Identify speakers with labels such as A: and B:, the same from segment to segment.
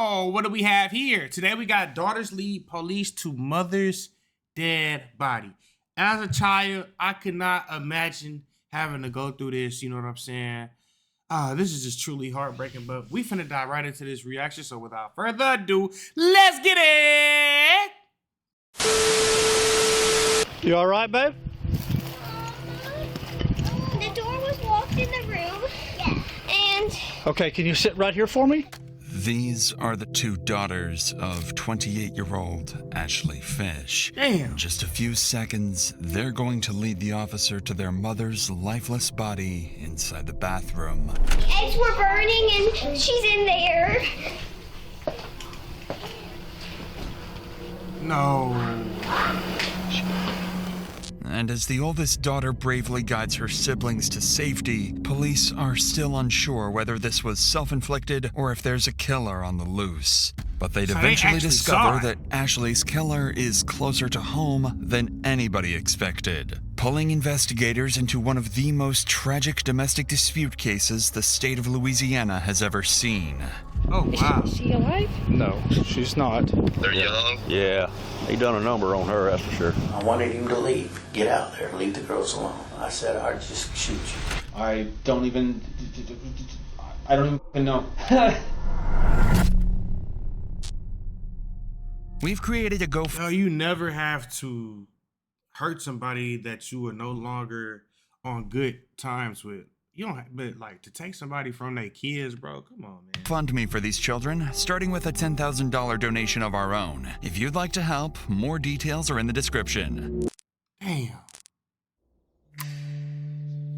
A: Oh, what do we have here? Today we got daughters lead police to mother's dead body. As a child, I could not imagine having to go through this, you know what I'm saying? This is just truly heartbreaking, but we finna dive right into this reaction, so without further ado, let's get it!
B: You all right, babe?
C: The door was locked in the room. Yeah. And...
B: Okay, can you sit right here for me?
D: These are the two daughters of 28-year-old Ashley Fish.
A: Damn.
D: In just a few seconds, they're going to lead the officer to their mother's lifeless body inside the bathroom.
C: the eggs were burning and she's in there.
A: No.
D: And as the oldest daughter bravely guides her siblings to safety, police are still unsure whether this was self-inflicted or if there's a killer on the loose. But they'd
A: So they
D: eventually
A: actually
D: discover
A: saw it.
D: that Ashley's killer is closer to home than anybody expected, pulling investigators into one of the most tragic domestic dispute cases the state of Louisiana has ever seen.
A: Oh, wow.
E: Is she alive?
B: No, she's not.
F: They're young.
G: Yeah, he done a number on her, that's for sure.
H: I wanted him to leave. Get out there. Leave the girls alone. I said I'd just shoot you.
I: I don't even know.
D: We've created a
A: Yo, you never have to hurt somebody that you are no longer on good times with. You don't have, but like to take somebody from their kids, bro, come on, man.
D: GoFundMe for these children, starting with a $10,000 donation of our own. If you'd like to help, more details are in the description.
A: Damn.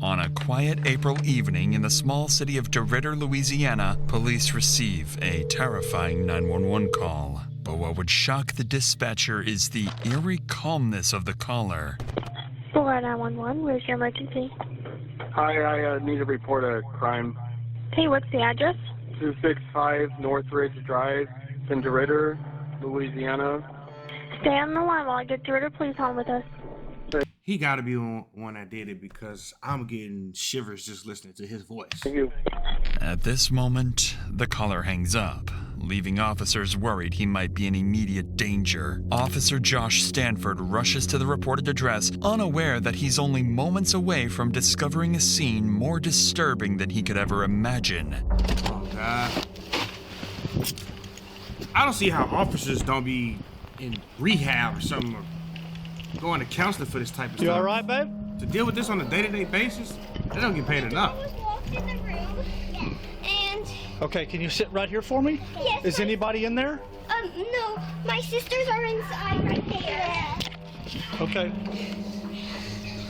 D: On a quiet April evening in the small city of DeRidder, Louisiana, police receive a terrifying 911 call. But what would shock the dispatcher is the eerie calmness of the caller.
C: 911, where's your emergency?
J: Hi, I need to report a crime.
C: Okay, what's the address?
J: 265 Northridge Drive, in DeRidder, Louisiana.
C: Stay on the line while I get through to police home with us.
A: He got to be the one that did it because I'm getting shivers just listening to his voice.
J: Thank you.
D: At this moment, the caller hangs up, leaving officers worried he might be in immediate danger. Officer Josh Stanford rushes to the reported address, unaware that he's only moments away from discovering a scene more disturbing than he could ever imagine.
A: Oh, God. I don't see how officers don't be in rehab or something, or going to counseling for this type of
B: You
A: stuff.
B: all right, babe?
A: To deal with this on a day-to-day basis, they don't get paid enough.
C: The door was locked in the room. Yeah. And...
B: Okay, can you sit right here for me?
C: Yes,
B: Is anybody in there?
C: no, my sisters are inside right there.
B: Okay.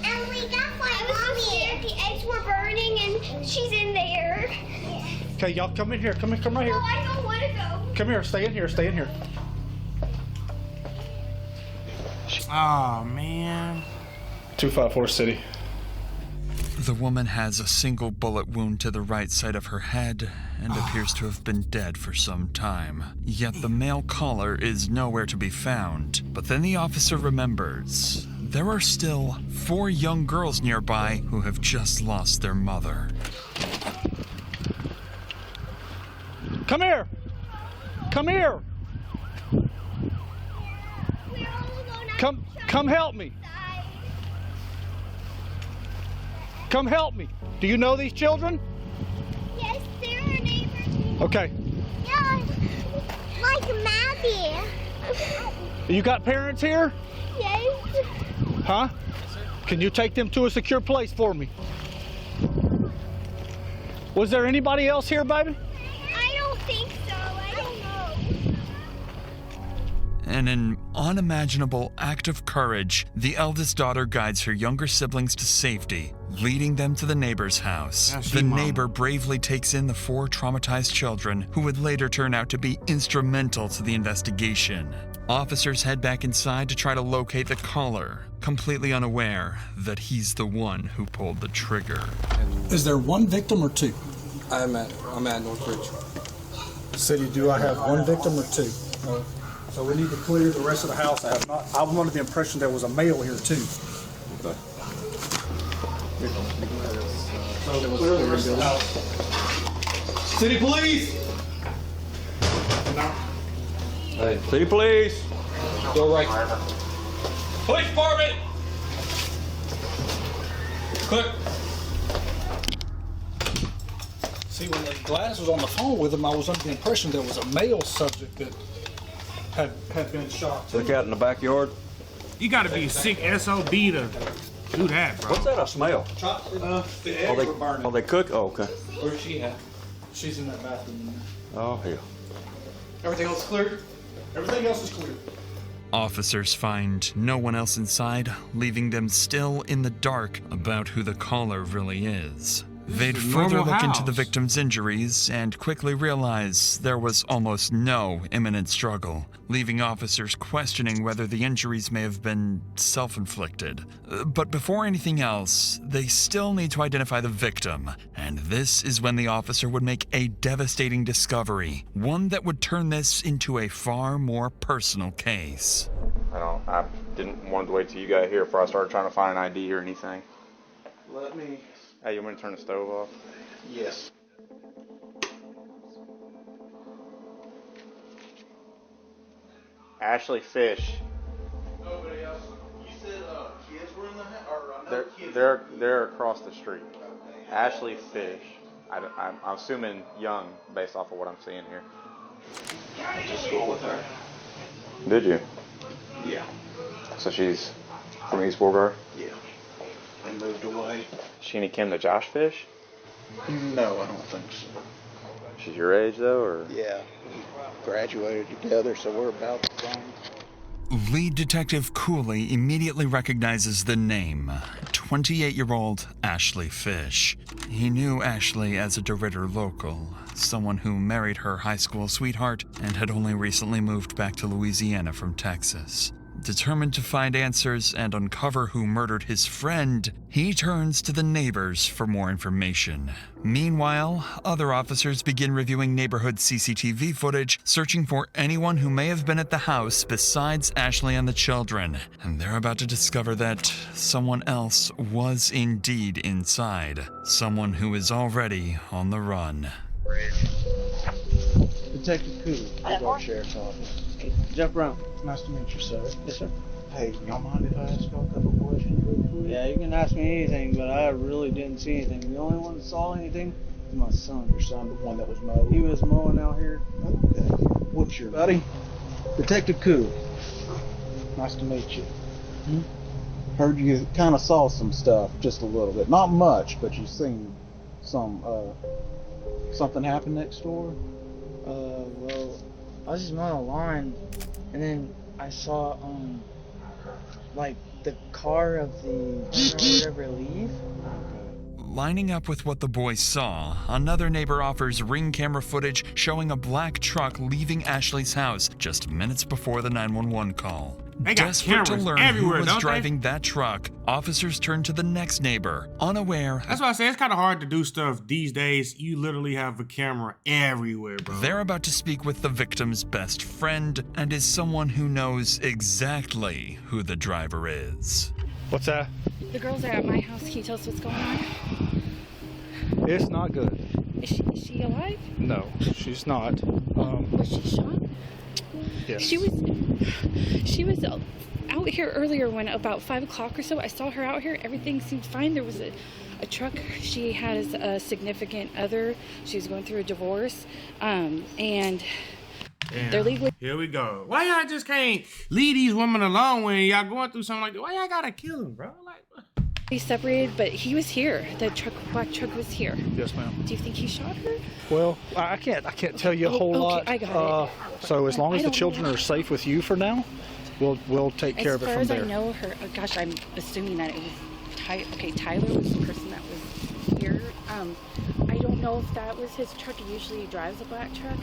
C: And we got my mommy. The eggs were burning and she's in there.
B: Okay, y'all come in here. Come right here.
C: Oh, I don't want to go.
B: Come here, stay in here, stay in here.
A: Oh, man.
B: 254 City.
D: The woman has a single bullet wound to the right side of her head and appears to have been dead for some time. Yet the male caller is nowhere to be found. But then the officer remembers there are still 4 young girls nearby who have just lost their mother.
B: Come here! Come here!
C: We're all alone.
B: Come help me! Come help me! Do you know these children?
C: Yes, they're our neighbors.
B: Okay.
C: Yeah, like Maddie.
B: You got parents here?
C: Yes.
B: Huh? Can you take them to a secure place for me? Was there anybody else here, baby?
C: I don't think so. I don't know.
D: In an unimaginable act of courage, the eldest daughter guides her younger siblings to safety, leading them to the neighbor's house.
A: Yeah, she
D: The
A: mama.
D: neighbor bravely takes in the 4 traumatized children, who would later turn out to be instrumental to the investigation. Officers head back inside to try to locate the caller, completely unaware that he's the one who pulled the trigger.
K: Is there one victim or 2?
I: I'm at Northridge.
K: City, do I have one victim or 2?
I: No.
K: So we need to clear the rest of the house. I'm under the impression there was a male here too.
I: Okay.
K: So clear the rest of the house.
I: City police! Hey,
G: City police.
I: go right.
G: Police department.
I: Click.
K: See, when Gladys was on the phone with him, I was under the impression there was a male subject that had been shot.
G: Look out in the backyard.
A: You gotta be a sick SOB to do that, bro.
G: What's that? I smell.
K: The eggs were burning.
G: Oh, they cook. Oh, okay.
I: Where's she at?
K: She's in that bathroom.
G: Oh, hell.
K: Everything else clear? Everything else is clear.
D: Officers find no one else inside, leaving them still in the dark about who the caller really is. They'd
A: a
D: further
A: normal
D: look into the
A: house.
D: victim's injuries and quickly realize there was almost no imminent struggle, leaving officers questioning whether the injuries may have been self-inflicted. But before anything else, they still need to identify the victim, and this is when the officer would make a devastating discovery, one that would turn this into a far more personal case.
E: I didn't want to wait till you got here before I started trying to find an ID or anything.
I: Let me.
E: Hey, you want me to turn the stove off?
I: Yes.
E: Ashley Fish.
I: Nobody else. You said kids were in the house, or another kid.
E: They're across the street. Ashley Fish. I'm assuming young based off of what I'm seeing here.
I: I went to school with her.
E: Did you?
I: Yeah.
E: So she's from East Beauregard?
I: Yeah. They moved away.
E: She any kin to Josh Fish?
I: No, I don't think so.
E: She's your age though, or?
I: Yeah. We graduated together, so we're about the same.
D: Lead Detective Cooley immediately recognizes the name, 28-year-old Ashley Fish. He knew Ashley as a DeRitter local, someone who married her high school sweetheart and had only recently moved back to Louisiana from Texas. Determined to find answers and uncover who murdered his friend, he turns to the neighbors for more information. Meanwhile, other officers begin reviewing neighborhood CCTV footage, searching for anyone who may have been at the house besides Ashley and the children. And they're about to discover that someone else was indeed inside. Someone who is already on the run.
I: Detective Cooley, our sheriff's office. Jump around. Nice to meet you, sir. Yes, sir. Hey, y'all mind if I ask y'all a couple questions real quick?
F: Yeah, you can ask me anything, but I really didn't see anything. The only one that saw anything was my son.
I: Your son, the one that was mowed.
F: He was mowing out here.
I: Okay. What's your buddy? Detective Cooley. Nice to meet you. Heard you kind of saw some stuff, just a little bit. Not much, but you seen some, something happen next door?
F: Well, I was just mowing the lawn, and then I saw, like, the car of the owner or whatever leave.
D: Lining up with what the boys saw, another neighbor offers ring camera footage showing a black truck leaving Ashley's house just minutes before the 911 call.
A: They got
D: Desperate to
A: cameras
D: learn who
A: everywhere,
D: was
A: don't they?
D: driving that truck, officers turn to the next neighbor, unaware
A: That's why I say it's kind of hard to do stuff these days. You literally have a camera everywhere, bro.
D: they're about to speak with the victim's best friend and is someone who knows exactly who the driver is.
B: What's that?
L: The girls are at my house. Can you tell us what's going on?
B: It's not good.
L: Is she alive?
B: No, she's not.
L: Was she shot?
B: Yes.
L: She was out here earlier when about 5 o'clock or so. I saw her out here. Everything seemed fine. There was a truck. She has a significant other. She was going through a divorce. And
A: Damn.
L: they're legally.
A: Here we go. Why y'all just can't leave these women alone when y'all going through something like that? Why y'all gotta kill them, bro? Like,
L: separated, but he was here. The black truck was here.
B: Yes, ma'am.
L: Do you think he shot her?
B: Well, I can't tell you a whole
L: Okay,
B: lot.
L: I got it.
B: So as long as
L: I
B: the
L: don't
B: children
L: know.
B: are safe with you for now, we'll take care of it from
L: As far
B: there.
L: as I know, her. Oh gosh, I'm assuming that it was Tyler was the person that was here. I don't know if that was his truck. He usually drives a black truck.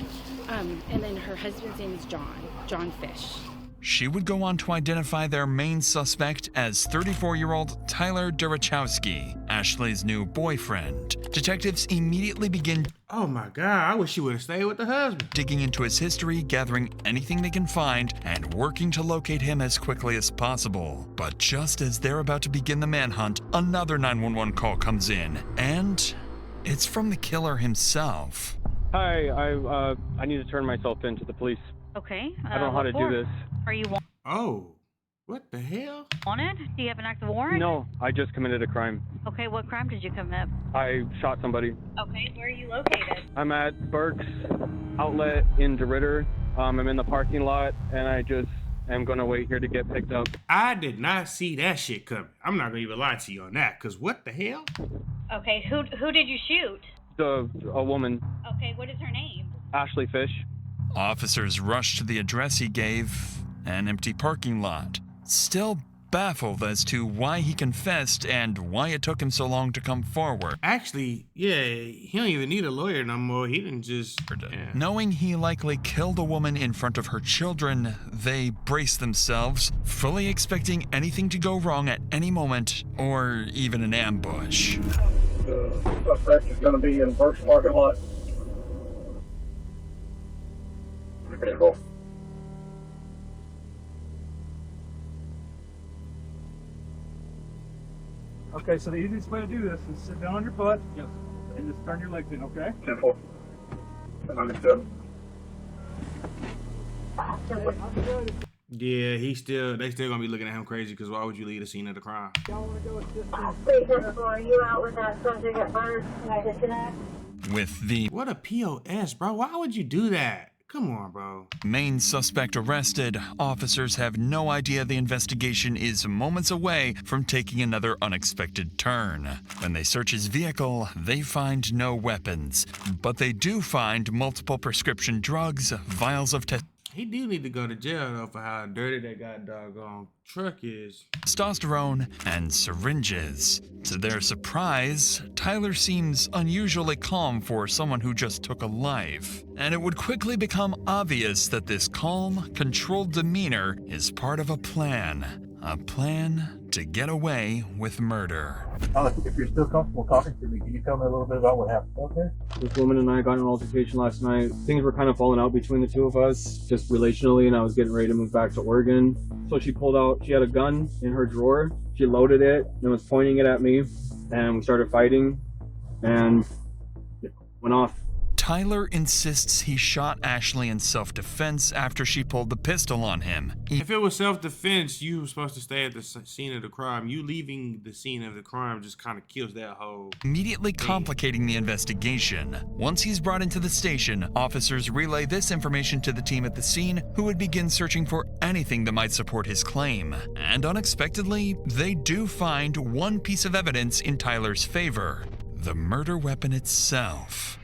L: And then her husband's name is John Fish.
D: She would go on to identify their main suspect as 34-year-old Tyler Durachowski, Ashley's new boyfriend. Detectives immediately begin
A: oh my God, I wish she would have stayed with the husband.
D: digging into his history, gathering anything they can find, and working to locate him as quickly as possible. But just as they're about to begin the manhunt, another 911 call comes in, and it's from the killer himself.
J: Hi, I need to turn myself in to the police.
M: Okay.
J: I don't know how to do this.
M: Are you
A: Oh, what the hell?
M: wanted? Do you have an active warrant?
J: No, I just committed a crime.
M: Okay, what crime did you commit?
J: I shot somebody.
M: Okay, where are you located?
J: I'm at Burke's Outlet in DeRitter. I'm in the parking lot, and I just am gonna wait here to get picked up.
A: I did not see that shit coming. I'm not gonna even lie to you on that, cause what the hell?
M: Okay, who did you shoot?
J: A woman,
M: Okay, what is her name?
J: Ashley Fish.
D: Officers rushed to the address he gave, an empty parking lot, still baffled as to why he confessed and why it took him so long to come forward.
A: Actually, yeah, he don't even need a lawyer no more. He didn't just... Yeah.
D: Knowing he likely killed a woman in front of her children, they braced themselves, fully expecting anything to go wrong at any moment, or even an ambush.
B: The suspect is going to be in Burke's parking lot. Okay, go. Okay, so the easiest way to do this is sit down on your butt and just turn your legs in, okay? Simple. Understood.
A: Yeah, they still gonna be looking at him crazy, because why would you leave the scene of the crime?
C: Are you out with that subject at first? Can I disconnect?
D: With the
A: What a POS, bro. Why would you do that? Come on, bro.
D: main suspect arrested, officers have no idea the investigation is moments away from taking another unexpected turn. When they search his vehicle, they find no weapons, but they do find multiple prescription drugs, vials of
A: He do need to go to jail, though, for how dirty that god doggone truck is.
D: testosterone, and syringes. To their surprise, Tyler seems unusually calm for someone who just took a life. And it would quickly become obvious that this calm, controlled demeanor is part of a plan. A plan to get away with murder.
B: If you're still comfortable talking to me, can you tell me a little bit about what happened out there?
J: This woman and I got in an altercation last night. Things were kind of falling out between the two of us, just relationally, and I was getting ready to move back to Oregon. So she pulled out, she had a gun in her drawer. She loaded it and was pointing it at me, and we started fighting, and it went off.
D: Tyler insists he shot Ashley in self-defense after she pulled the pistol on him.
A: If it was self-defense, you were supposed to stay at the scene of the crime. You leaving the scene of the crime just kind of kills that whole...
D: Immediately complicating the investigation. Once he's brought into the station, officers relay this information to the team at the scene, who would begin searching for anything that might support his claim. And unexpectedly, they do find one piece of evidence in Tyler's favor: the murder weapon itself.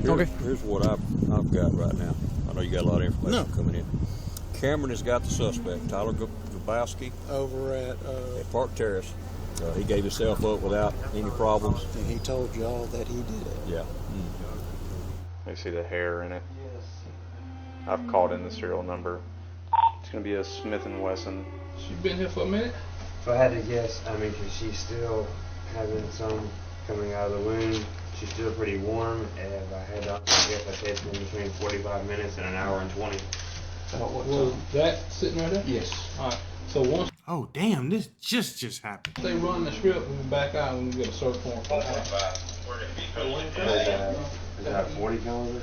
G: Here's what I've got right now. I know you got a lot of information coming in. Cameron has got the suspect, Tyler Grabowski,
N: over at
G: Park Terrace. He gave himself up without any problems.
N: and he told y'all that he did it.
G: Yeah.
E: You see the hair in it. I've called in the serial number. It's gonna be a Smith & Wesson.
O: She been here for a minute?
P: If I had to guess, I mean, 'cause she's still having some coming out of the wound. She's still pretty warm, and if I had to guess, I'd say it's been between 45 minutes and an hour and 20.
O: Was that sitting right there?
P: Yes.
O: Alright, so once
A: Oh, damn, this just happened.
O: they run the strip, we'll be back out and we'll get a search warrant.
P: Is that 40 caliber?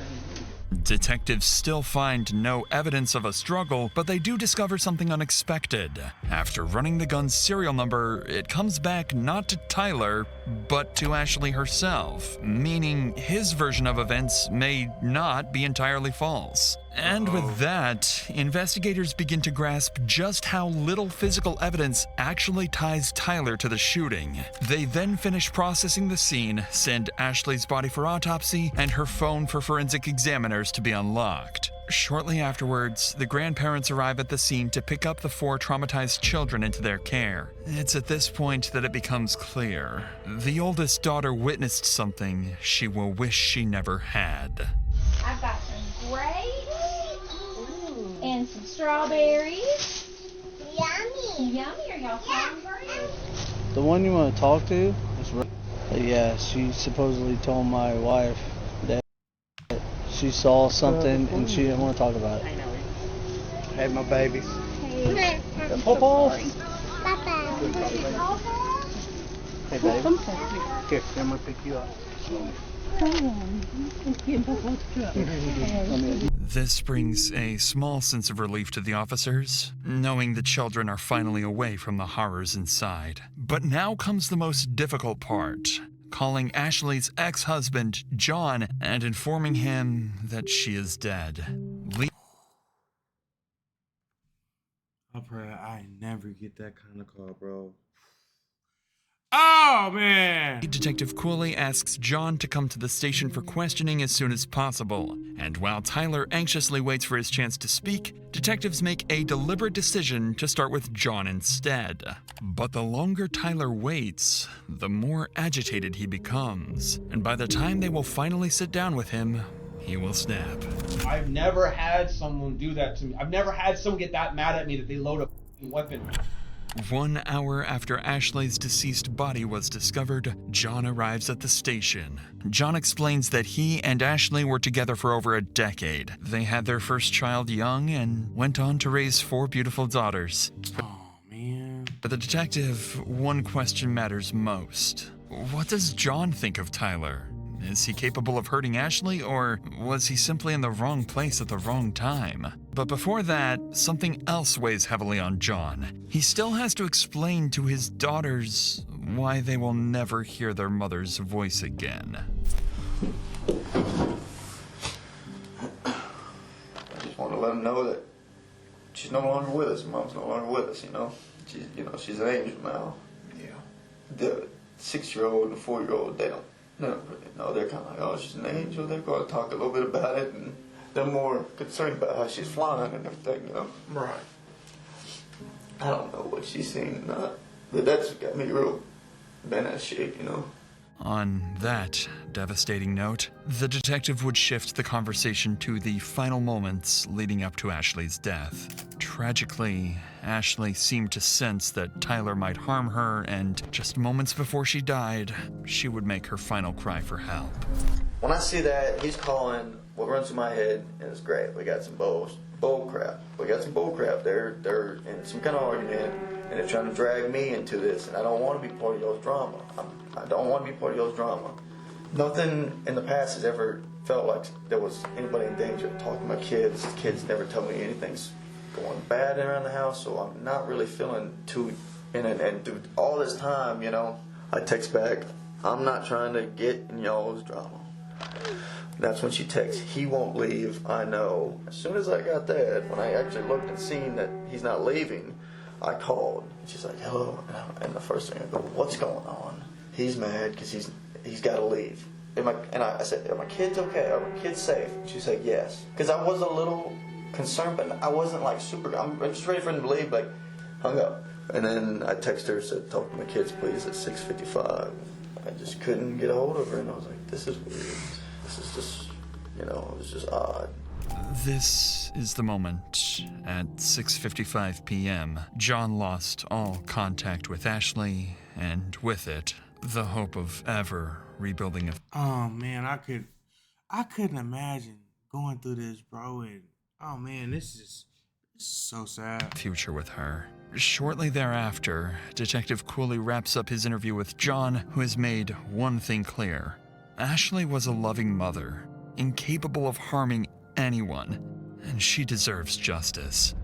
D: Detectives still find no evidence of a struggle, but they do discover something unexpected. After running the gun's serial number, it comes back not to Tyler, but to Ashley herself, meaning his version of events may not be entirely false. And with that, investigators begin to grasp just how little physical evidence actually ties Tyler to the shooting. They then finish processing the scene, send Ashley's body for autopsy, and her phone for forensic examiners to be unlocked. Shortly afterwards, the grandparents arrive at the scene to pick up the 4 traumatized children into their care. It's at this point that it becomes clear. The oldest daughter witnessed something she will wish she never had.
C: I've got some grapes and some strawberries. Yummy. Yummy. Are y'all hungry?
F: The one you want to talk to is yeah, she supposedly told my wife that she saw something and she didn't want to talk about it.
L: I know.
F: Hey, my babies.
C: Hey.
F: Pop off.
C: Papa.
F: Hey, baby. Here, I'm going to pick you up.
D: This brings a small sense of relief to the officers, knowing the children are finally away from the horrors inside. But now comes the most difficult part. Calling Ashley's ex-husband, John, and informing him that she is dead.
A: I pray I never get that kind of call, bro. Oh, man!
D: Detective Cooley asks John to come to the station for questioning as soon as possible. And while Tyler anxiously waits for his chance to speak, detectives make a deliberate decision to start with John instead. But the longer Tyler waits, the more agitated he becomes. And by the time they will finally sit down with him, he will snap.
Q: I've never had someone do that to me. I've never had someone get that mad at me that they load a weapon.
D: 1 hour after Ashley's deceased body was discovered, John arrives at the station. John explains that he and Ashley were together for over a decade. They had their first child young and went on to raise 4 beautiful daughters.
A: Oh, man.
D: But the detective, one question matters most. What does John think of Tyler? Is he capable of hurting Ashley, or was he simply in the wrong place at the wrong time? But before that, something else weighs heavily on John. He still has to explain to his daughters why they will never hear their mother's voice again.
R: I just want to let them know that she's no longer with us. Mom's no longer with us, you know. She's an angel now. Yeah. The 6-year-old and 4-year-old, they don't really know. They're kind of like, oh, she's an angel. They're going to talk a little bit about it, and they're more concerned about how she's flying and everything, you know. Right. I don't know what she's seen or not, but that's got me real bent out of shape, you know.
D: On that devastating note, the detective would shift the conversation to the final moments leading up to Ashley's death. Tragically, Ashley seemed to sense that Tyler might harm her, and just moments before she died, she would make her final cry for help.
R: When I see that, he's calling, what runs through my head is great. We got some bull crap. We got some bull crap. They're in some kind of argument, and they're trying to drag me into this, and I don't want to be part of y'all's drama. I don't want to be part of y'all's drama. Nothing in the past has ever felt like there was anybody in danger. Talking to my kids, kids never tell me anything's going bad around the house, so I'm not really feeling too in it. And through all this time, you know, I text back, I'm not trying to get in y'all's drama. That's when she texts, he won't leave, I know. As soon as I got that, when I actually looked and seen that he's not leaving, I called. And she's like, hello. And the first thing I go, what's going on? He's mad because he's got to leave. And I said, are my kids okay? Are my kids safe? And she said, yes. Because I was a little concerned, but I wasn't like super, I'm just ready for him to leave, like hung up. And then I texted her, said, talk to my kids please at 6:55. I just couldn't get a hold of her, and I was like, this is weird. This is just, you know, it was just odd.
D: This is the moment. At 6:55 p.m., John lost all contact with Ashley, and with it, the hope of ever rebuilding a...
A: Oh, man, I couldn't imagine going through this, bro, and oh, man, this is so sad.
D: ...future with her. Shortly thereafter, Detective Cooley wraps up his interview with John, who has made one thing clear. Ashley was a loving mother, incapable of harming anyone, and she deserves justice.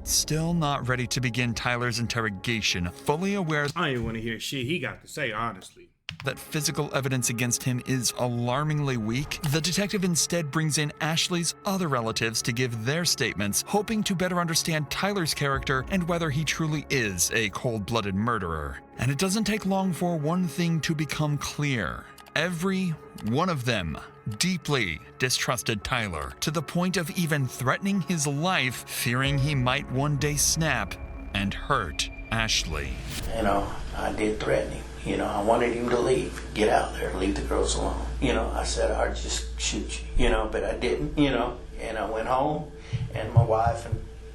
D: Still not ready to begin Tyler's interrogation, fully aware
A: I don't even want to hear shit he got to say, honestly.
D: That physical evidence against him is alarmingly weak, the detective instead brings in Ashley's other relatives to give their statements, hoping to better understand Tyler's character and whether he truly is a cold-blooded murderer. And it doesn't take long for one thing to become clear. Every one of them deeply distrusted Tyler, to the point of even threatening his life, fearing he might one day snap and hurt Ashley.
H: You know, I did threaten him. You know, I wanted him to leave. Get out there, leave the girls alone. You know, I said I'd just shoot you, you know, but I didn't, you know. And I went home, and my wife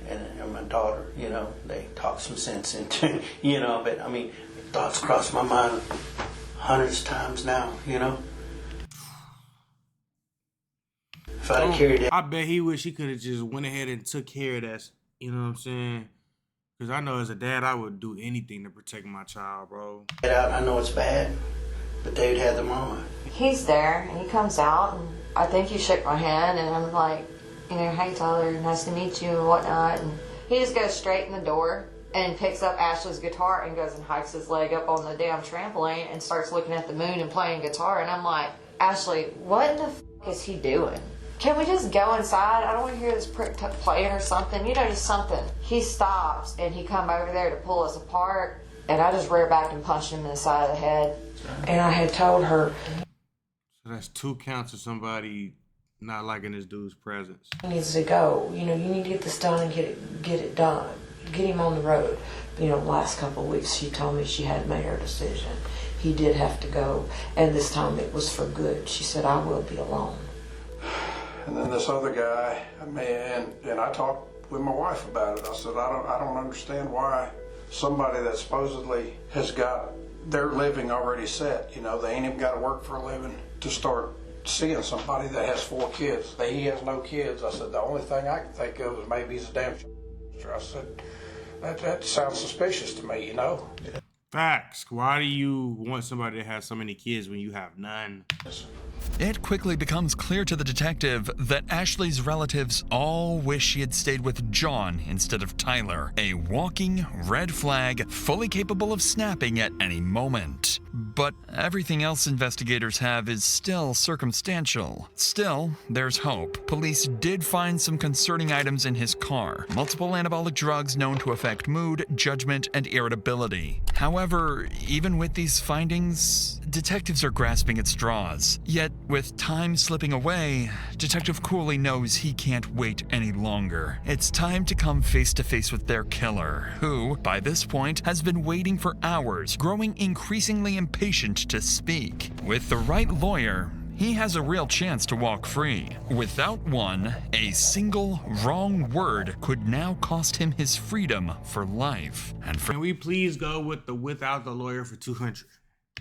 H: and my daughter, you know, they talked some sense into, you know, but I mean, thoughts crossed my mind hundreds of times now, you know. If I'd have carried it.
A: I bet he wish he could have just went ahead and took care of that, you know what I'm saying? Because I know as a dad, I would do anything to protect my child, bro.
H: Get out, I know it's bad, but they'd have their mama,
S: He's there, and he comes out, and I think he shook my hand, and I'm like, you know, hey Tyler, nice to meet you, and whatnot. And he just goes straight in the door and picks up Ashley's guitar and goes and hikes his leg up on the damn trampoline and starts looking at the moon and playing guitar. And I'm like, Ashley, what in the f*** is he doing? Can we just go inside? I don't want to hear this prick playing or something. You know, just something. He stops, and he come over there to pull us apart, and I just rear back and punched him in the side of the head. And I had told her.
A: So that's 2 counts of somebody not liking this dude's presence.
S: He needs to go. You know, you need to get this done and get it done. Get him on the road. You know, last couple of weeks she told me she had made her decision. He did have to go, and this time it was for good. She said, I will be alone.
N: And then this other guy, and I talked with my wife about it. I said, I don't understand why somebody that supposedly has got their living already set, you know, they ain't even got to work for a living to start seeing somebody that has 4 kids. He has no kids. I said, the only thing I can think of is maybe he's a damn I said, that sounds suspicious to me, you know?
A: Facts. Why do you want somebody to have so many kids when you have none?
D: It quickly becomes clear to the detective that Ashley's relatives all wish she had stayed with John instead of Tyler, a walking red flag fully capable of snapping at any moment. But everything else investigators have is still circumstantial. Still, there's hope. Police did find some concerning items in his car, multiple anabolic drugs known to affect mood, judgment, and irritability. However, even with these findings, detectives are grasping at straws. Yet, with time slipping away, Detective Cooley knows he can't wait any longer. It's time to come face to face with their killer, who, by this point, has been waiting for hours, growing increasingly impatient to speak. With the right lawyer, he has a real chance to walk free. Without one, a single wrong word could now cost him his freedom for life. And
A: Can we please go with the without the lawyer for 200?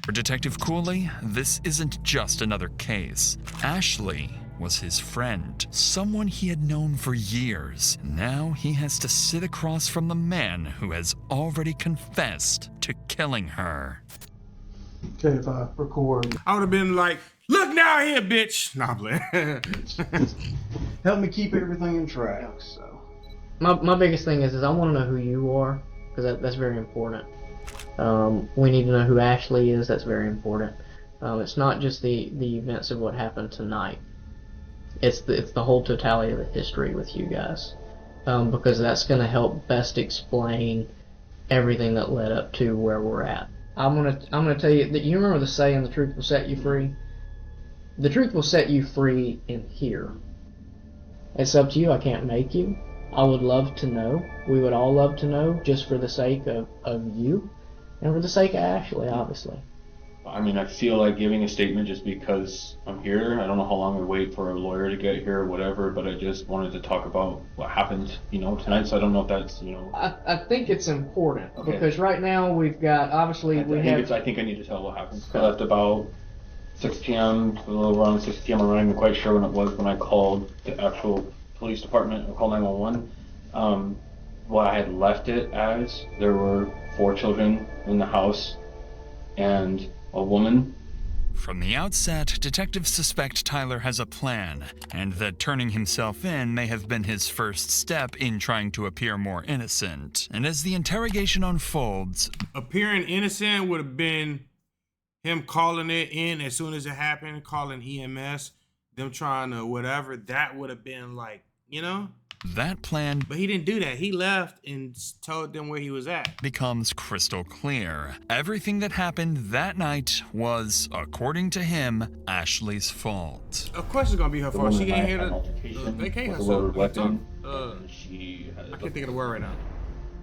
D: For Detective Cooley, this isn't just another case. Ashley was his friend, someone he had known for years. Now he has to sit across from the man who has already confessed to killing her.
I: Okay, if I record.
A: I would have been like, look now here, bitch. Nah, I'm playing.
I: Help me keep everything in track, so.
T: My biggest thing is I want to know who you are, because that's very important. We need to know who Ashley is. That's very important. It's not just the events of what happened tonight. It's the whole totality of the history with you guys, because that's going to help best explain everything that led up to where we're at. I'm gonna tell you that you remember the saying, "The truth will set you free." The truth will set you free in here. It's up to you. I can't make you. I would love to know. We would all love to know, just for the sake of you. And for the sake of Ashley, obviously.
J: I mean, I feel like giving a statement just because I'm here. I don't know how long we wait for a lawyer to get here or whatever, but I just wanted to talk about what happened, tonight. So I don't know if that's,
T: I think it's important,
J: Okay.
T: because right now we've got, obviously,
J: I think I need to tell what happened. I left about 6 p.m., a little around 6 p.m. I'm not even quite sure when it was when I called the actual police department. I called 911. What I had left it as, there were 4 children in the house and a woman.
D: From the outset, detectives suspect Tyler has a plan, and that turning himself in may have been his first step in trying to appear more innocent. And as the interrogation unfolds,
A: appearing innocent would have been him calling it in as soon as it happened, calling EMS, them trying to whatever. That would have been like,
D: that plan,
A: but he didn't do that. He left and told them where he was at.
D: Becomes crystal clear. Everything that happened that night was, according to him, Ashley's fault.
A: Of course it's gonna be her fault. She can't hear
J: They
A: can't
J: with a loaded weapon.
A: I can't think of the word right now.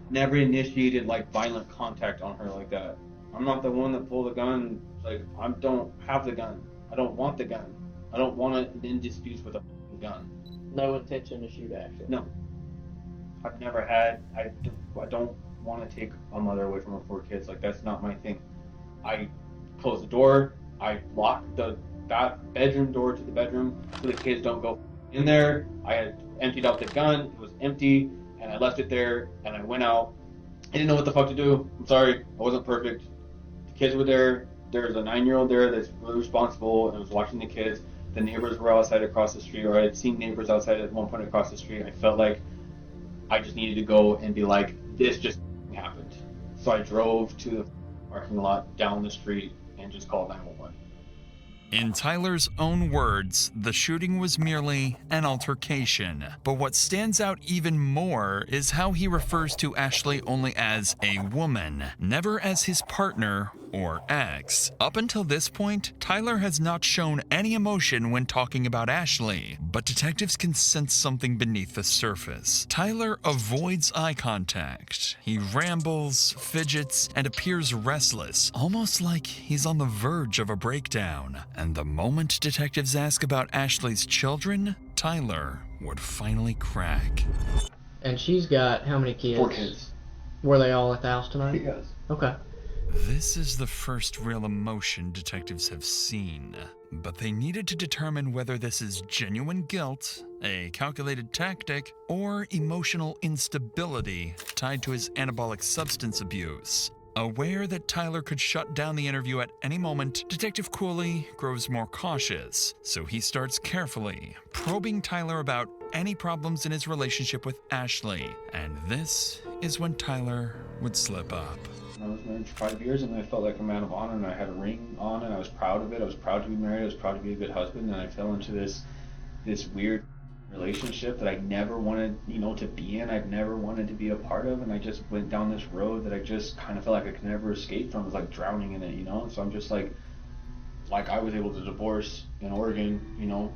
J: Never initiated violent contact on her like that. I'm not the one that pulled the gun. I don't have the gun. I don't want the gun. I don't want to in disputes with a gun.
T: No intention to shoot Ashley.
J: No. I've never had. I don't want to take a mother away from her 4 kids. That's not my thing. I close the door. I lock the bedroom door to the bedroom so the kids don't go in there. I had emptied out the gun. It was empty, and I left it there, and I went out. I didn't know what the fuck to do. I'm sorry. I wasn't perfect. The kids were there. There's a 9-year-old there that's really responsible and was watching the kids. The neighbors were outside across the street, or I had seen neighbors outside at one point across the street. I felt like I just needed to go and be like, this just happened. So I drove to the parking lot down the street and just called 911.
D: In Tyler's own words, the shooting was merely an altercation. But what stands out even more is how he refers to Ashley only as a woman, never as his partner or ex. Up until this point, Tyler has not shown any emotion when talking about Ashley, but detectives can sense something beneath the surface. Tyler avoids eye contact. He rambles, fidgets, and appears restless, almost like he's on the verge of a breakdown. And the moment detectives ask about Ashley's children, Tyler would finally crack.
T: And she's got how many kids?
J: 4 kids.
T: Were they all at the house tonight?
J: Yes.
T: Okay.
D: This is the first real emotion detectives have seen, but they needed to determine whether this is genuine guilt, a calculated tactic, or emotional instability tied to his anabolic substance abuse. Aware that Tyler could shut down the interview at any moment, Detective Cooley grows more cautious, so he starts carefully probing Tyler about any problems in his relationship with Ashley. And this is when Tyler would slip up.
J: I was married for 5 years, and I felt like a man of honor, and I had a ring on, and I was proud of it. I was proud to be married. I was proud to be a good husband, and I fell into this weird relationship that I never wanted, to be in. I've never wanted to be a part of, and I just went down this road that I just kind of felt like I could never escape from. It was like drowning in it, So I'm just like I was able to divorce in Oregon,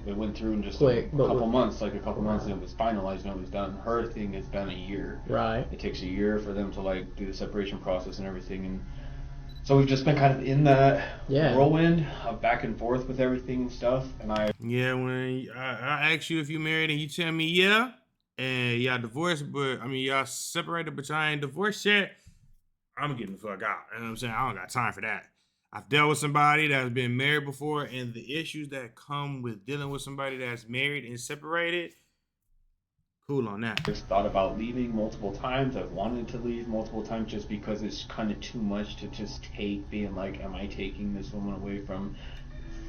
J: it went through in just a couple months, and it was finalized and it was done. Her thing has been a year.
T: Right.
J: It takes a year for them to do the separation process and everything, and so we've just been kind of in that whirlwind of back and forth with everything and stuff. And
A: when I ask you if you married and you tell me yeah, and y'all divorced, but y'all separated, but y'all ain't divorced yet, I'm getting the fuck out. You know what I'm saying? I don't got time for that. I've dealt with somebody that's been married before, and the issues that come with dealing with somebody that's married and separated, cool on that.
J: I've thought about leaving multiple times. I've wanted to leave multiple times just because it's kind of too much to just take, being like, am I taking this woman away from,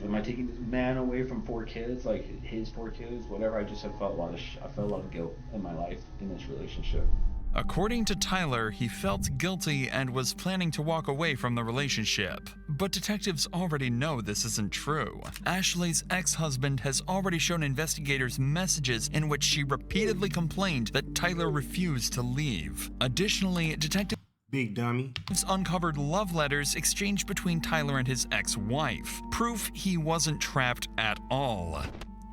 J: am I taking this man away from 4 kids, like his 4 kids, whatever. I just have felt I felt a lot of guilt in my life in this relationship.
D: According to Tyler, he felt guilty and was planning to walk away from the relationship. But detectives already know this isn't true. Ashley's ex-husband has already shown investigators messages in which she repeatedly complained that Tyler refused to leave. Additionally, detectives
A: Big dummy
D: uncovered love letters exchanged between Tyler and his ex-wife, proof he wasn't trapped at all.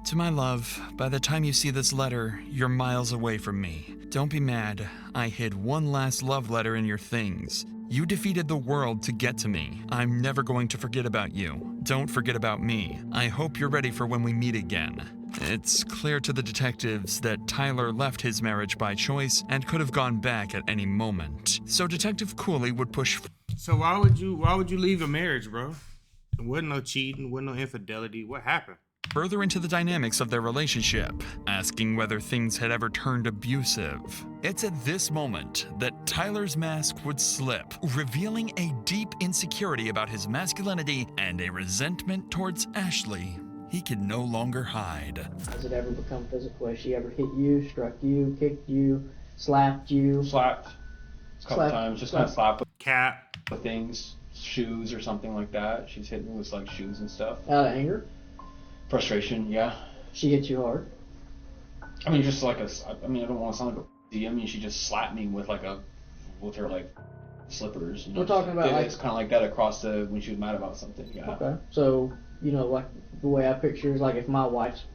D: To my love, by the time you see this letter, you're miles away from me. Don't be mad. I hid one last love letter in your things. You defeated the world to get to me. I'm never going to forget about you. Don't forget about me. I hope you're ready for when we meet again. It's clear to the detectives that Tyler left his marriage by choice and could have gone back at any moment. So Detective Cooley would push.
A: So why would you leave a marriage, bro? There wasn't no cheating, wasn't no infidelity. What happened?
D: Further into the dynamics of their relationship, asking whether things had ever turned abusive. It's at this moment that Tyler's mask would slip, revealing a deep insecurity about his masculinity and a resentment towards Ashley he could no longer hide.
T: Has it ever become physical? Has she ever hit you, struck you, kicked you, slapped you?
J: Slapped a couple times, just kind of slapped with
A: cat
J: with things, shoes or something like that. She's hitting me with shoes and stuff.
T: Out of anger?
J: Frustration, yeah.
T: She hit you hard?
J: Just I don't want to sound like a she just slapped me with her slippers.
T: We're talking about
J: it's kind of like that across when she was mad about something, yeah.
T: Okay. So, the way I picture is if my wife's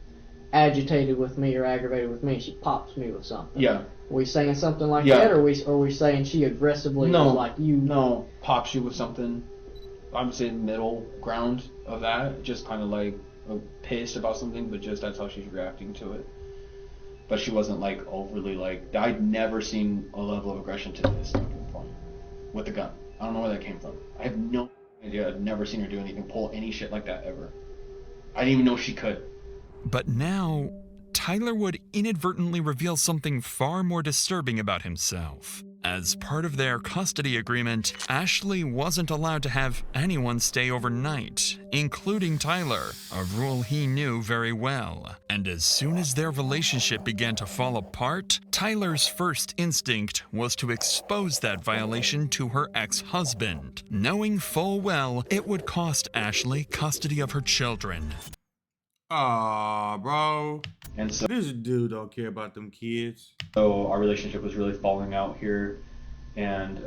T: agitated with me or aggravated with me, she pops me with something.
J: Yeah.
T: Are we saying something like that, or are we saying she aggressively
J: No, pops you with something. I'm saying middle ground of that, just kind of pissed about something, but just that's how she's reacting to it. But she wasn't overly I'd never seen a level of aggression to this point with the gun. I don't know where that came from. I have no idea. I've never seen her do anything, pull any shit like that ever. I didn't even know she could.
D: But now, Tyler would inadvertently reveal something far more disturbing about himself. As part of their custody agreement, Ashley wasn't allowed to have anyone stay overnight, including Tyler, a rule he knew very well. And as soon as their relationship began to fall apart, Tyler's first instinct was to expose that violation to her ex-husband, knowing full well it would cost Ashley custody of her children.
A: Aw, bro.
J: And so
A: this dude don't care about them kids.
J: So our relationship was really falling out here, and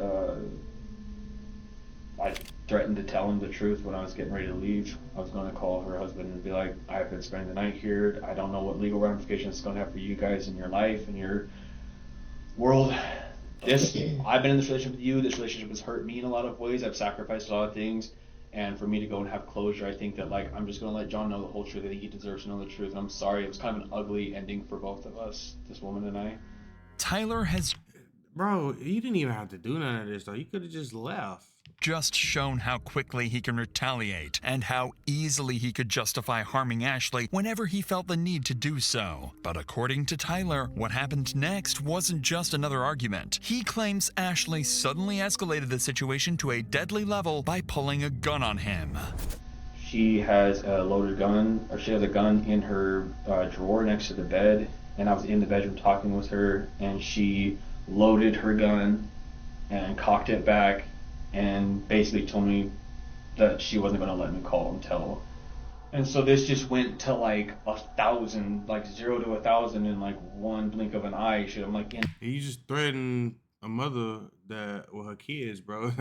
J: I threatened to tell him the truth when I was getting ready to leave. I was going to call her husband and be like, I've been spending the night here. I don't know what legal ramifications it's going to have for you guys in your life and your world. I've been in this relationship with you. This relationship has hurt me in a lot of ways. I've sacrificed a lot of things. And for me to go and have closure, I think that like I'm just going to let John know the whole truth. I think he deserves to know the truth. And I'm sorry. It was kind of an ugly ending for both of us, this woman and I.
D: Tyler has...
A: Bro, you didn't even have to do none of this, though. You could have just left.
D: Just shown how quickly he can retaliate and how easily he could justify harming Ashley whenever he felt the need to do so. But according to Tyler, what happened next wasn't just another argument. He claims Ashley suddenly escalated the situation to a deadly level by pulling a gun on him.
J: She has a loaded gun, or she has a gun in her drawer next to the bed, and I was in the bedroom talking with her, and she loaded her gun and cocked it back and basically told me that she wasn't going to let me call and tell. And so this just went to like 1,000, like 0 to 1,000 in like one blink of an eye. I'm like,
A: you just threatened a mother that with her kids, bro.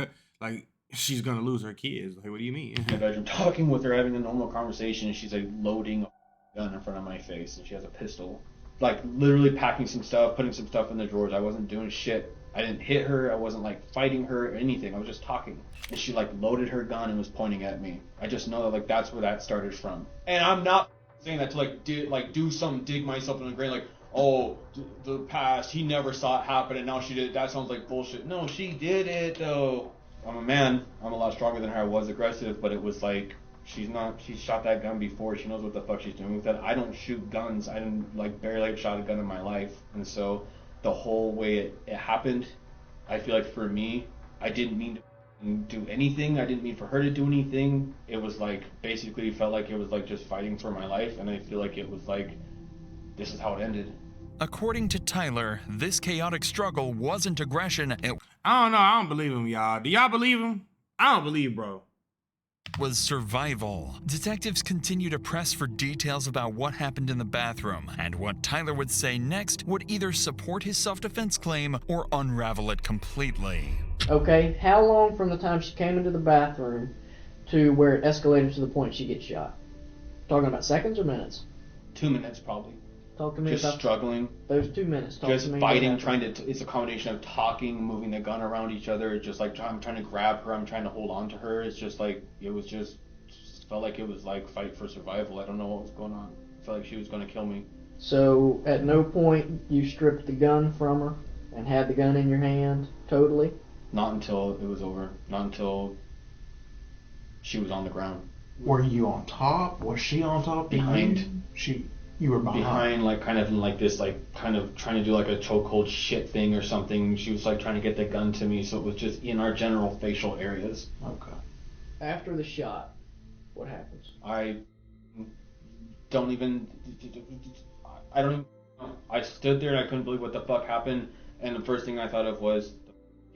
A: Like she's gonna lose her kids. Like, what do you mean?
J: In the bedroom talking with her, having a normal conversation, and she's like loading a gun in front of my face, and she has a pistol. Like literally packing some stuff, putting some stuff in the drawers. I wasn't doing shit. I didn't hit her. I wasn't like fighting her or anything. I was just talking. And she like loaded her gun and was pointing at me. I just know that like that's where that started from. And I'm not saying that to like dig myself in the grave like, oh, the past, he never saw it happen and now she did it. That sounds like bullshit. No, she did it though. I'm a man. I'm a lot stronger than her. I was aggressive, but it was like, she's shot that gun before. She knows what the fuck she's doing with it. I don't shoot guns. I didn't like barely shot a gun in my life. And so the whole way it happened, I feel like for me, I didn't mean to do anything. I didn't mean for her to do anything. It was like, basically felt like it was like just fighting for my life. And I feel like it was like, this is how it ended.
D: According to Tyler, this chaotic struggle wasn't aggression.
A: I don't know. I don't believe him, y'all. Do y'all believe him? I don't believe bro.
D: Was survival. Detectives continue to press for details about what happened in the bathroom, and what Tyler would say next would either support his self-defense claim or unravel it completely.
T: Okay, how long from the time she came into the bathroom to where it escalated to the point she gets shot? Talking about seconds or minutes?
J: 2 minutes probably.
T: Talk to me
J: just
T: about
J: struggling.
T: Those 2 minutes. Talk
J: just
T: to me
J: fighting, trying to. It's a combination of talking, moving the gun around each other. Just like I'm trying to grab her, I'm trying to hold on to her. It's just like it was just felt like it was like fight for survival. I don't know what was going on. I felt like she was going to kill me.
T: So at no point you stripped the gun from her and had the gun in your hand totally?
J: Not until it was over. Not until she was on the ground.
I: Were you on top? Was she on top?
J: Behind.
I: You were behind,
J: like kind of like this, like kind of trying to do like a chokehold shit thing or something. She was like trying to get the gun to me, so it was just in our general facial areas.
I: Okay.
T: After the shot, what happens?
J: I don't even. I stood there and I couldn't believe what the fuck happened. And the first thing I thought of was,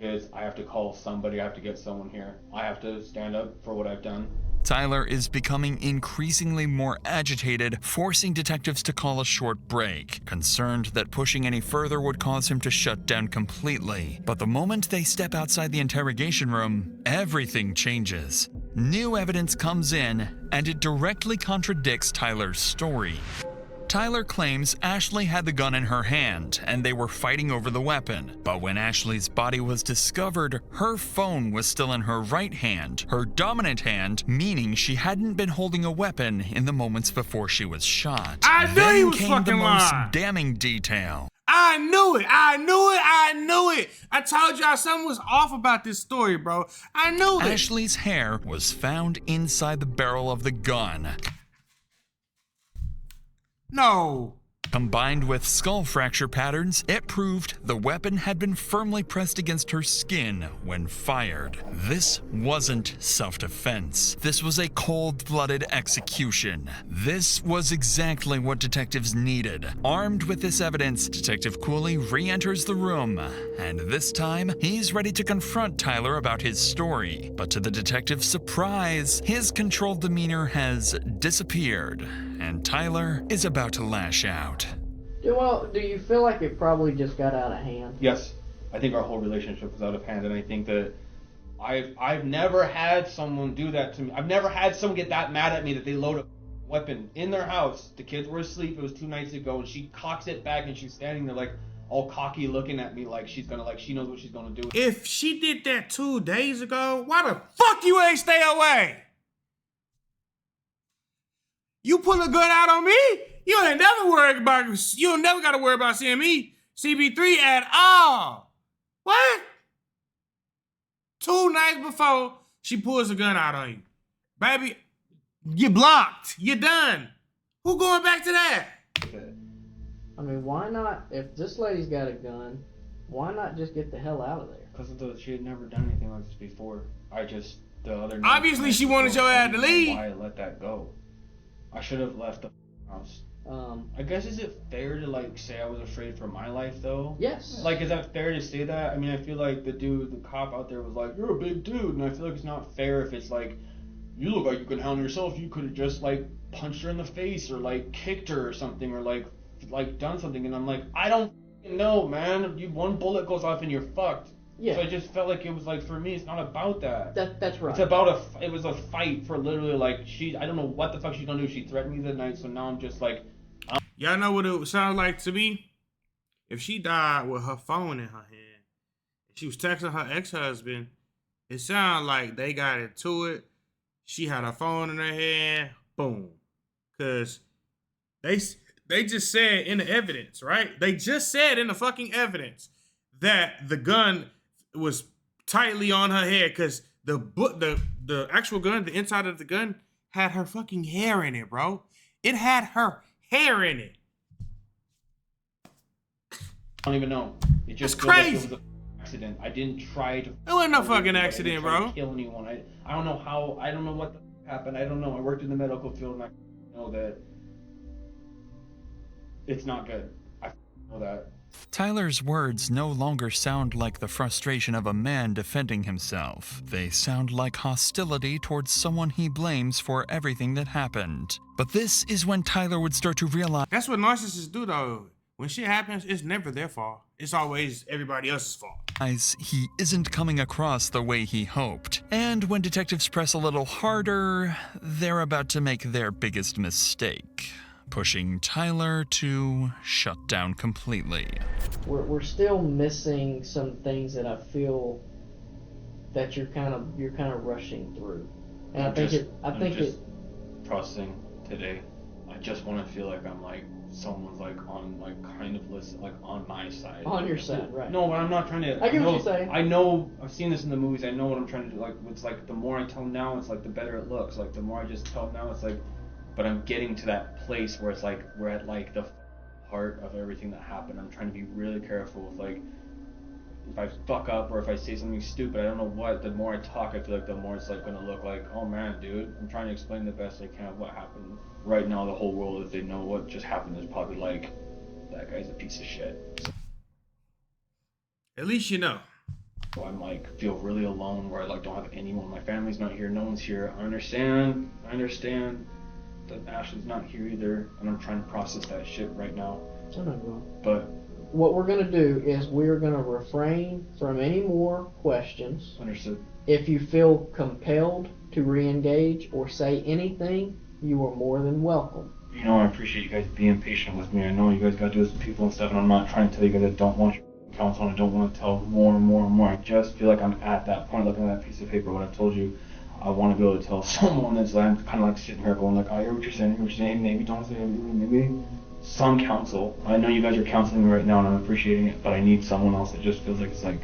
J: I have to call somebody. I have to get someone here. I have to stand up for what I've done.
D: Tyler is becoming increasingly more agitated, forcing detectives to call a short break, concerned that pushing any further would cause him to shut down completely. But the moment they step outside the interrogation room, everything changes. New evidence comes in, and it directly contradicts Tyler's story. Tyler claims Ashley had the gun in her hand and they were fighting over the weapon. But when Ashley's body was discovered, her phone was still in her right hand, her dominant hand, meaning she hadn't been holding a weapon in the moments before she was shot.
A: I knew
D: then
A: he was
D: came
A: fucking
D: the most
A: lying.
D: damning detail.
A: I knew it. I told y'all something was off about this story, bro. I knew it.
D: Ashley's hair was found inside the barrel of the gun.
A: No.
D: Combined with skull fracture patterns, it proved the weapon had been firmly pressed against her skin when fired. This wasn't self-defense. This was a cold-blooded execution. This was exactly what detectives needed. Armed with this evidence, Detective Cooley re-enters the room, and this time, he's ready to confront Tyler about his story. But to the detective's surprise, his controlled demeanor has disappeared, and Tyler is about to lash out.
T: Well, do you feel like it probably just got out of hand?
J: Yes, I think our whole relationship was out of hand, and I think that I've never had someone do that to me. I've never had someone get that mad at me that they load a weapon in their house. The kids were asleep. It was 2 nights ago, and she cocks it back, and she's standing there like all cocky, looking at me like she's gonna she knows what she's gonna do.
A: If she did that 2 days ago, why the fuck you ain't stay away? You pull a gun out on me, you ain't never worried about, you don't never gotta worry about seeing me CB3 at all. What? 2 nights before she pulls a gun out on you. Baby, you blocked. You're done. Who going back to that?
T: I mean, why not, if this lady's got a gun, why not just get the hell out of there?
J: Because she had never done anything like this before. The other night,
A: Obviously she wanted your ass to leave.
J: Why I let that go. I should have left the house. I guess, is it fair to like say I was afraid for my life though?
T: Yes.
J: Like, is that fair to say that? I mean, I feel like the cop out there was like, you're a big dude, and I feel like it's not fair if it's like, you look like you can handle yourself. You could have just like punched her in the face or like kicked her or something or like done something. And I'm like, I don't know, man. One bullet goes off and you're fucked.
T: Yeah.
J: So I just felt like it was like, for me, it's not about that.
T: That's right.
J: It's about it was a fight for literally like, I don't know what the fuck she's gonna do. She threatened me that night, so now I'm just like.
A: Y'all know what it sounds like to me? If she died with her phone in her hand, she was texting her ex-husband, it sounded like they got into it. She had her phone in her hand, boom. Cause they just said in the evidence, right? They just said in the fucking evidence that the gun was tightly on her head because the actual gun, the inside of the gun, had her fucking hair in it, bro. It had her hair in it.
J: I don't even know. It just
A: feels
J: crazy.
A: Like
J: it was an accident. I didn't try to.
A: It wasn't no fucking accident, bro.
J: Kill anyone. I don't know how. I don't know what happened. I don't know. I worked in the medical field, and I know that it's not good. I know that.
D: Tyler's words no longer sound like the frustration of a man defending himself. They sound like hostility towards someone he blames for everything that happened. But this is when Tyler would start to realize—
A: That's what narcissists do, though. When shit happens, it's never their fault. It's always everybody else's fault.
D: He isn't coming across the way he hoped. And when detectives press a little harder, they're about to make their biggest mistake, pushing Tyler to shut down completely.
T: We're still missing some things that I feel that you're kind of rushing through, and I think it
J: processing today. I just want to feel like I'm like someone's like on like kind of listen like on my side.
T: On your side, right?
J: No, but I'm not trying to.
T: I get what you're saying.
J: I know I've seen this in the movies. I know what I'm trying to do. Like it's like the more I tell them now, it's like the better it looks. Like the more I just tell them now, it's like. But I'm getting to that place where it's like we're at like the heart of everything that happened. I'm trying to be really careful with like if I fuck up or if I say something stupid, I don't know what. The more I talk, I feel like the more it's like gonna look like, oh man, dude, I'm trying to explain the best I can of what happened. Right now, the whole world, if they know what just happened, is probably like, that guy's a piece of shit.
A: At least you know.
J: So I'm like feel really alone where I like don't have anyone. My family's not here. No one's here. I understand. That Ashley's not here either, and I'm trying to process that shit right now. But
T: what we're going to do is we're going to refrain from any more questions.
J: Understood.
T: If you feel compelled to re-engage or say anything, you are more than welcome.
J: You know, I appreciate you guys being patient with me. I know you guys got to do this with people and stuff, and I'm not trying to tell you guys I don't want your counsel and I don't want to tell more and more and more. I just feel like I'm at that point looking at that piece of paper, what I told you. I want to be able to tell someone that's like, I'm kind of like sitting here going like, I hear what you're saying, maybe don't say anything, maybe some counsel. I know you guys are counseling me right now and I'm appreciating it, but I need someone else that just feels like it's like,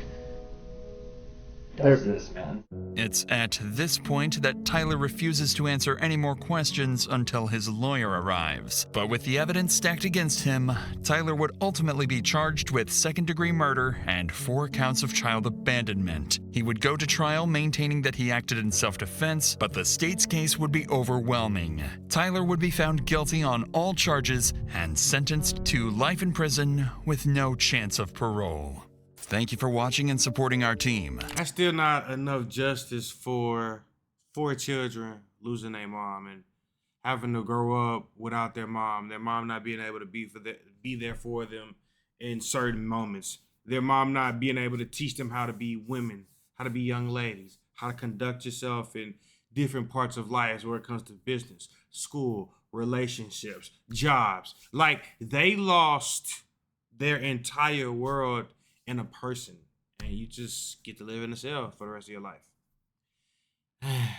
T: does
U: this, man?
D: It's at this point that Tyler refuses to answer any more questions until his lawyer arrives. But with the evidence stacked against him, Tyler would ultimately be charged with second-degree murder and 4 counts of child abandonment. He would go to trial maintaining that he acted in self-defense, but the state's case would be overwhelming. Tyler would be found guilty on all charges and sentenced to life in prison with no chance of parole. Thank you for watching and supporting our team.
A: That's still not enough justice for 4 children losing their mom and having to grow up without their mom not being able to be there for them in certain moments, their mom not being able to teach them how to be women, how to be young ladies, how to conduct yourself in different parts of life where it comes to business, school, relationships, jobs. Like, they lost their entire world in a person, and you just get to live in a cell for the rest of your life. Man.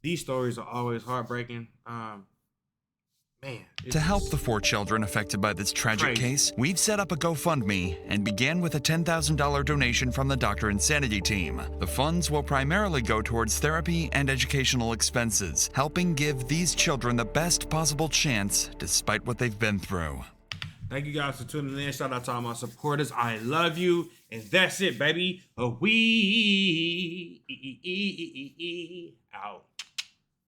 A: These stories are always heartbreaking.
D: To help the 4 children affected by this tragic case, we've set up a GoFundMe and began with a $10,000 donation from the Dr. Insanity team. The funds will primarily go towards therapy and educational expenses, helping give these children the best possible chance despite what they've been through.
A: Thank you guys for tuning in. Shout out to all my supporters. I love you. And that's it, baby. We out.